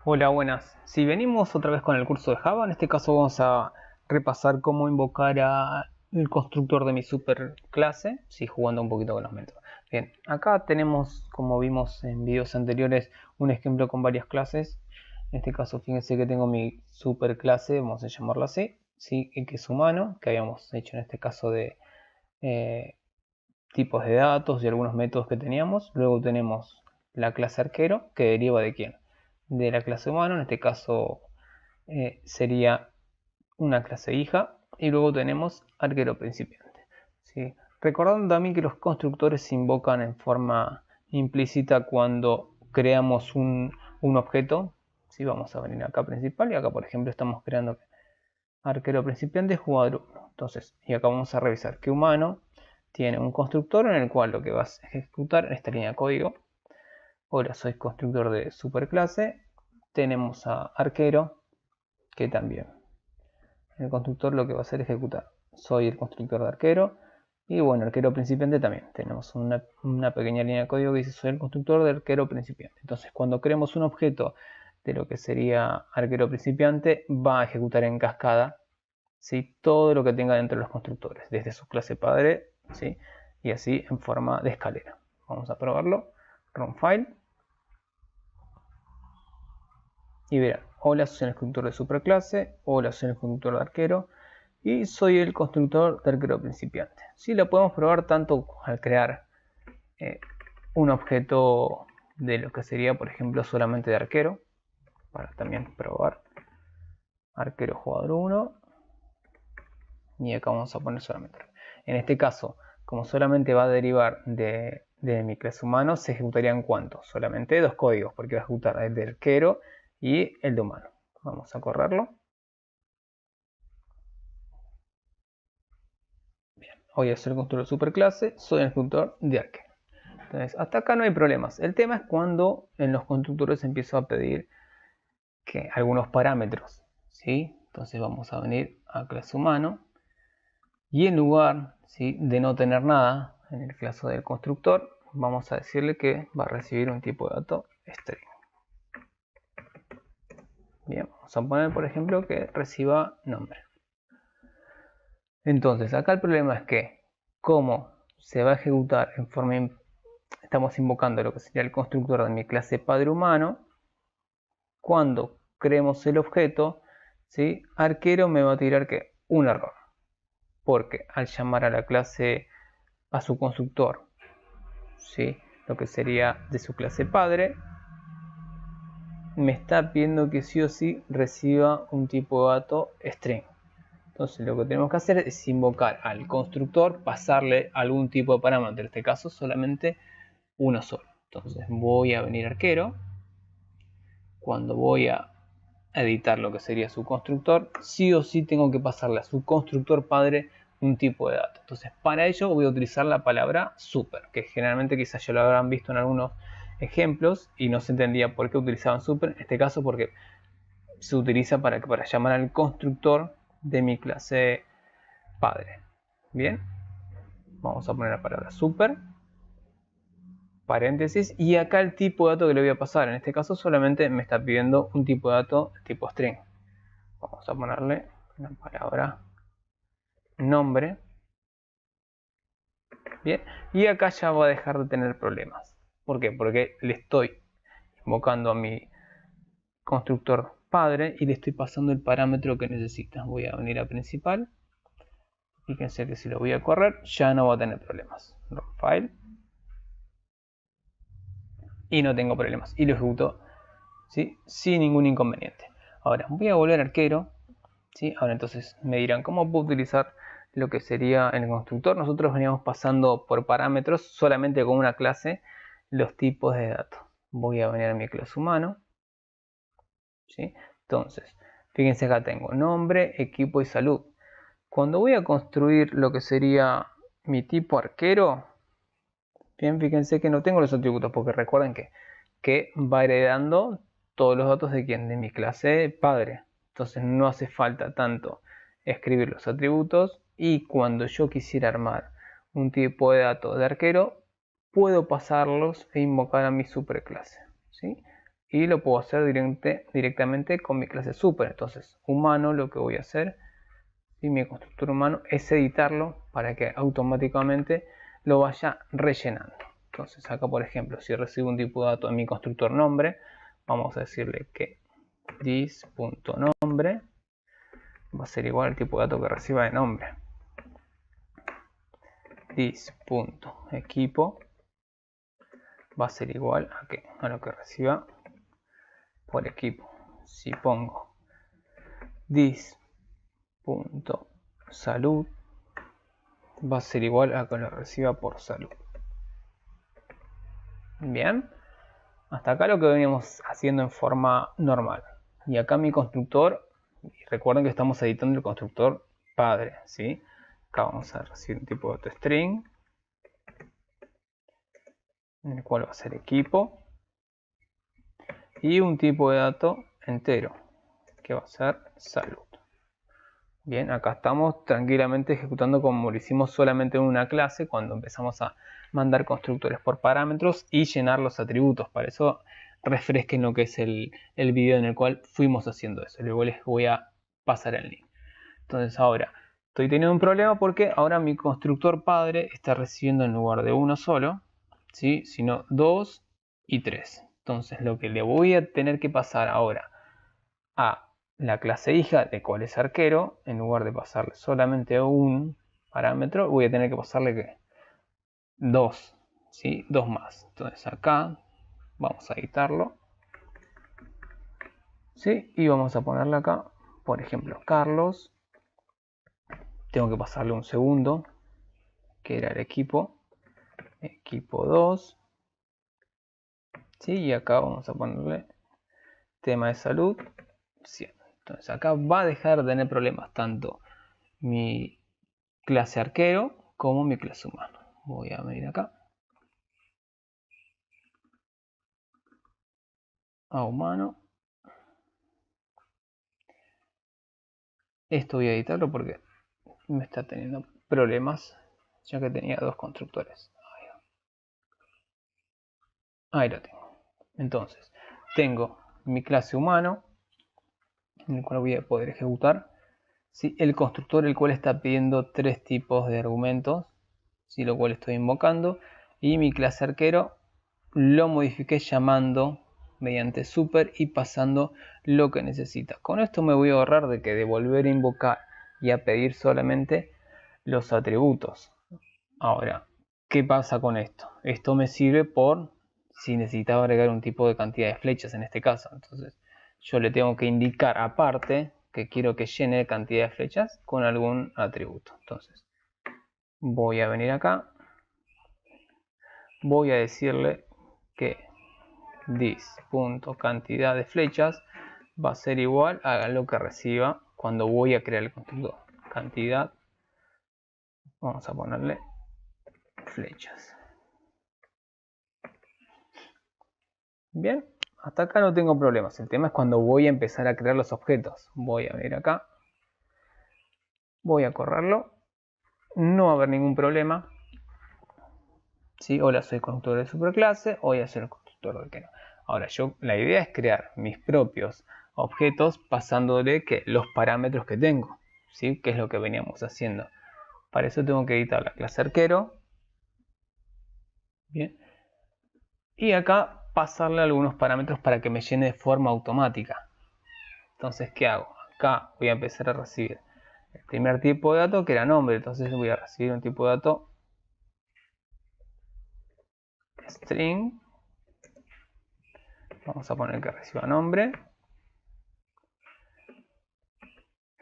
Hola, buenas. Si venimos otra vez con el curso de Java, en este caso vamos a repasar cómo invocar el constructor de mi superclase, jugando un poquito con los métodos. Bien, acá tenemos, como vimos en videos anteriores, un ejemplo con varias clases. En este caso, fíjense que tengo mi superclase, vamos a llamarlo así, ¿sí? Que es humano, que habíamos hecho en este caso de eh, tipos de datos y algunos métodos que teníamos. Luego tenemos la clase arquero, que deriva de quién? De la clase humano, en este caso sería una clase hija. Y luego tenemos arquero principiante, ¿sí? Recordando también que los constructores se invocan en forma implícita cuando creamos un objeto. ¿Sí? Vamos a venir acá principal y acá por ejemplo estamos creando arquero principiante jugador 1. Entonces, y acá vamos a revisar que humano tiene un constructor en el cual lo que vas a ejecutar en esta línea de código. Ahora soy constructor de superclase. Tenemos a arquero, que también el constructor lo que va a hacer es ejecutar. Soy el constructor de arquero. Y bueno, arquero principiante también. Tenemos una pequeña línea de código que dice soy el constructor de arquero principiante. Entonces, cuando creemos un objeto de lo que sería arquero principiante, va a ejecutar en cascada, ¿sí? Todo lo que tenga dentro de los constructores, desde su clase padre, ¿sí? Y así en forma de escalera. Vamos a probarlo. Run file. Y verán, hola, soy el constructor de superclase, hola, soy el constructor de arquero y soy el constructor de arquero principiante. Sí, lo podemos probar tanto al crear eh, un objeto de lo que sería, por ejemplo, solamente de arquero, para también probar arquero jugador 1, y acá vamos a poner solamente. En este caso, como solamente va a derivar de mi clase humano, se ejecutarían ¿cuántos? Solamente dos códigos, porque va a ejecutar el de arquero y el de humano. Vamos a correrlo. Bien, voy a hacer el constructor de superclase, soy el constructor de arquero. Entonces, hasta acá no hay problemas. El tema es cuando en los constructores empiezo a pedir que algunos parámetros, ¿sí? Entonces vamos a venir a clase humano y en lugar, ¿sí?, de no tener nada en el caso del constructor, vamos a decirle que va a recibir un tipo de dato string. Bien, vamos a poner por ejemplo que reciba nombre. Entonces acá el problema es que como se va a ejecutar en forma, estamos invocando lo que sería el constructor de mi clase padre humano, cuando creemos el objeto, ¿sí?, arquero me va a tirar que un error, porque al llamar a la clase, a su constructor, ¿sí?, lo que sería de su clase padre, me está pidiendo que sí o sí reciba un tipo de dato string. Entonces lo que tenemos que hacer es invocar al constructor, pasarle algún tipo de parámetro, en este caso solamente uno solo. Entonces voy a venir arquero, cuando voy a editar lo que sería su constructor, sí o sí tengo que pasarle a su constructor padre un tipo de dato. Entonces para ello voy a utilizar la palabra super, que generalmente quizás ya lo habrán visto en algunos ejemplos y no se entendía por qué utilizaban super, en este caso porque se utiliza para llamar al constructor de mi clase padre. Bien, vamos a poner la palabra super, paréntesis, y acá el tipo de dato que le voy a pasar, en este caso solamente me está pidiendo un tipo de dato tipo string. Vamos a ponerle la palabra nombre. Bien, y acá ya va a dejar de tener problemas. ¿Por qué? Porque le estoy invocando a mi constructor padre y le estoy pasando el parámetro que necesita. Voy a venir a principal. Fíjense que si lo voy a correr ya no va a tener problemas. Run file. Y no tengo problemas. Y lo ejecuto, ¿sí?, sin ningún inconveniente. Ahora voy a volver arquero, ¿sí? Ahora entonces me dirán cómo puedo utilizar lo que sería en el constructor. Nosotros veníamos pasando por parámetros solamente con una clase los tipos de datos. Voy a venir a mi clase humano, ¿sí? Entonces fíjense, acá tengo nombre, equipo y salud. Cuando voy a construir lo que sería mi tipo arquero, bien, fíjense que no tengo los atributos porque recuerden que va heredando todos los datos de quién, de mi clase padre. Entonces no hace falta tanto escribir los atributos, y cuando yo quisiera armar un tipo de datos de arquero puedo pasarlos e invocar a mi superclase, ¿sí? y lo puedo hacer directamente con mi clase super. Entonces, humano, lo que voy a hacer, y mi constructor humano, es editarlo para que automáticamente lo vaya rellenando. Entonces, acá por ejemplo, si recibo un tipo de dato en mi constructor nombre, vamos a decirle que this.nombre va a ser igual al tipo de dato que reciba de nombre. This.equipo va a ser igual a lo que reciba por equipo. Si pongo this.salud va a ser igual a que lo reciba por salud. Bien, hasta acá lo que veníamos haciendo en forma normal. Y acá mi constructor, recuerden que estamos editando el constructor padre, ¿sí? Acá vamos a recibir un tipo de dato string, en el cual va a ser equipo, y un tipo de dato entero, que va a ser salud. Bien, acá estamos tranquilamente ejecutando como lo hicimos solamente en una clase cuando empezamos a mandar constructores por parámetros y llenar los atributos. Para eso refresquen lo que es el video en el cual fuimos haciendo eso. Luego les voy a pasar el link. Entonces ahora estoy teniendo un problema porque ahora mi constructor padre está recibiendo en lugar de uno solo, ¿sí? Sino 2 y 3. Entonces lo que le voy a tener que pasar ahora a la clase hija, de cual es arquero, en lugar de pasarle solamente un parámetro, voy a tener que pasarle ¿qué? 2, ¿sí? 2 más. Entonces acá vamos a editarlo, ¿sí? Y vamos a ponerle acá, por ejemplo, Carlos. Tengo que pasarle un segundo, que era el equipo 2, ¿sí? Y acá vamos a ponerle tema de salud 100. Entonces acá va a dejar de tener problemas tanto mi clase arquero como mi clase humano. Voy a venir acá a humano. Esto voy a editarlo porque me está teniendo problemas, ya que tenía dos constructores. Ahí lo tengo. Entonces, tengo mi clase humano, en el cual voy a poder ejecutar, ¿sí? El constructor, el cual está pidiendo tres tipos de argumentos, ¿sí? Lo cual estoy invocando, y mi clase arquero lo modifiqué llamando mediante super y pasando lo que necesita. Con esto me voy a ahorrar de que de volver a invocar y a pedir solamente los atributos. Ahora, ¿qué pasa con esto? Esto me sirve por si necesitaba agregar un tipo de cantidad de flechas en este caso. Entonces yo le tengo que indicar aparte que quiero que llene cantidad de flechas con algún atributo. Entonces voy a venir acá, voy a decirle que this.cantidad de flechas va a ser igual a lo que reciba cuando voy a crear el constructor. Cantidad, vamos a ponerle flechas. Bien, hasta acá no tengo problemas. El tema es cuando voy a empezar a crear los objetos. Voy a venir acá, voy a correrlo, no va a haber ningún problema. ¿Sí? Hola, soy constructor de superclase, voy a ser el constructor de arquero. Ahora, la idea es crear mis propios objetos pasándole los parámetros que tengo, ¿sí? Que es lo que veníamos haciendo. Para eso tengo que editar la clase arquero. Bien. Y acá pasarle algunos parámetros para que me llene de forma automática. Entonces, ¿qué hago? Acá voy a empezar a recibir el primer tipo de dato, que era nombre. Entonces voy a recibir un tipo de dato string. Vamos a poner que reciba nombre.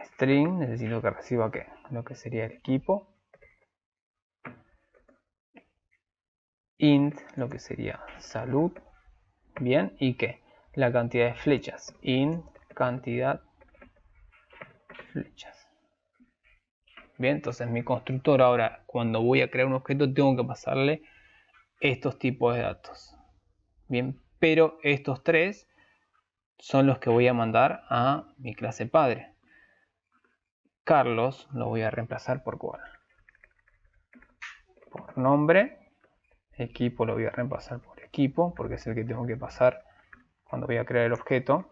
String, necesito que reciba ¿qué? Lo que sería el equipo. Int, lo que sería salud. Bien, ¿y qué? La cantidad de flechas. Int, cantidad flechas. Bien, entonces mi constructor ahora, cuando voy a crear un objeto, tengo que pasarle estos tipos de datos. Bien, pero estos tres son los que voy a mandar a mi clase padre. Carlos lo voy a reemplazar por cuál? Por nombre. Equipo lo voy a reemplazar por equipo, porque es el que tengo que pasar cuando voy a crear el objeto,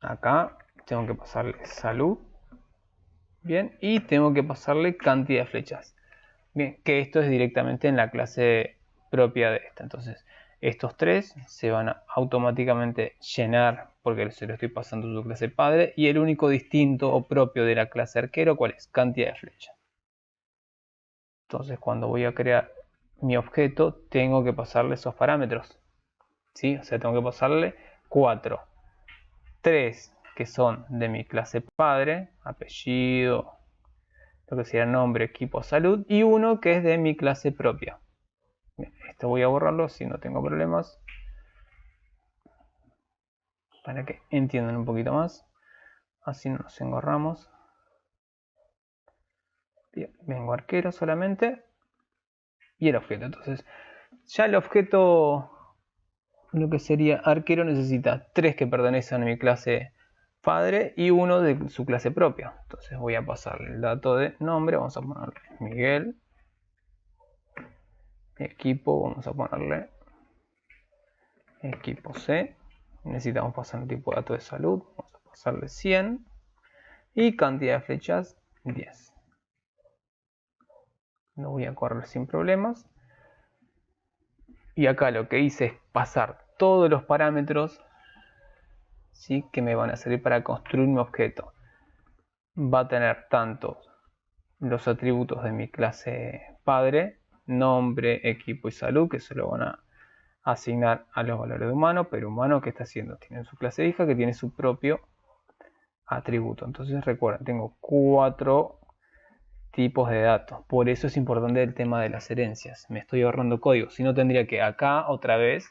acá tengo que pasarle salud, bien, y tengo que pasarle cantidad de flechas, bien, que esto es directamente en la clase propia de esta. Entonces estos tres se van a automáticamente llenar porque se lo estoy pasando a su clase padre, y el único distinto o propio de la clase arquero, ¿cuál es? Cantidad de flechas. Entonces cuando voy a crear mi objeto tengo que pasarle esos parámetros, ¿sí? O sea, tengo que pasarle 4, 3 que son de mi clase padre, apellido, lo que sería nombre, equipo, salud, y uno que es de mi clase propia. Bien, esto voy a borrarlo si no tengo problemas, para que entiendan un poquito más, así no nos engorramos. Bien, vengo arquero solamente y el objeto. Entonces ya el objeto, lo que sería arquero, necesita 3 que pertenecen a mi clase padre y uno de su clase propia. Entonces voy a pasarle el dato de nombre, vamos a ponerle Miguel, equipo, vamos a ponerle equipo C, necesitamos pasar un tipo de dato de salud, vamos a pasarle 100 y cantidad de flechas 10. Lo voy a correr sin problemas. Y acá lo que hice es pasar todos los parámetros, ¿sí?, que me van a servir para construir mi objeto. Va a tener tanto los atributos de mi clase padre, nombre, equipo y salud, que se lo van a asignar a los valores de humano, pero humano, ¿qué está haciendo? Tiene su clase hija que tiene su propio atributo. Entonces recuerden, tengo 4 tipos de datos. Por eso es importante el tema de las herencias. Me estoy ahorrando código. Si no, tendría que acá otra vez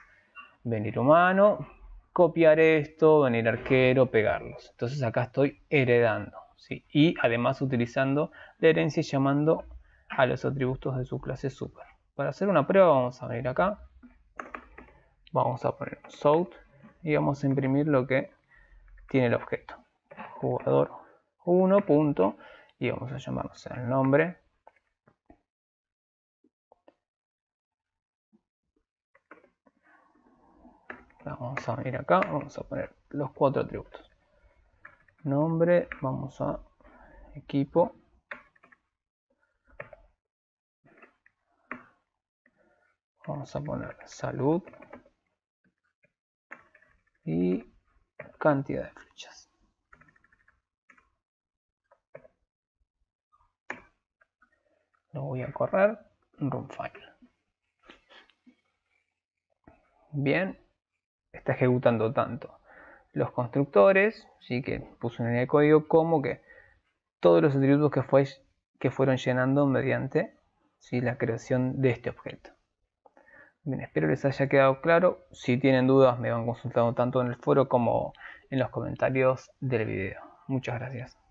venir humano, copiar esto, venir arquero, pegarlos. Entonces acá estoy heredando, ¿sí? Y además utilizando la herencia y llamando a los atributos de su clase super. Para hacer una prueba vamos a venir acá, vamos a poner sort y vamos a imprimir lo que tiene el objeto. Jugador 1 punto, y vamos a llamarnos el nombre. Vamos a venir acá, vamos a poner los 4 atributos. Nombre, vamos a equipo, vamos a poner salud y cantidad de flechas. Lo voy a correr, run file. Bien, está ejecutando tanto los constructores, ¿sí?, que puso una línea de código, como que todos los atributos que fueron llenando mediante, ¿sí?, la creación de este objeto. Bien, espero les haya quedado claro. Si tienen dudas me van consultando tanto en el foro como en los comentarios del video. Muchas gracias.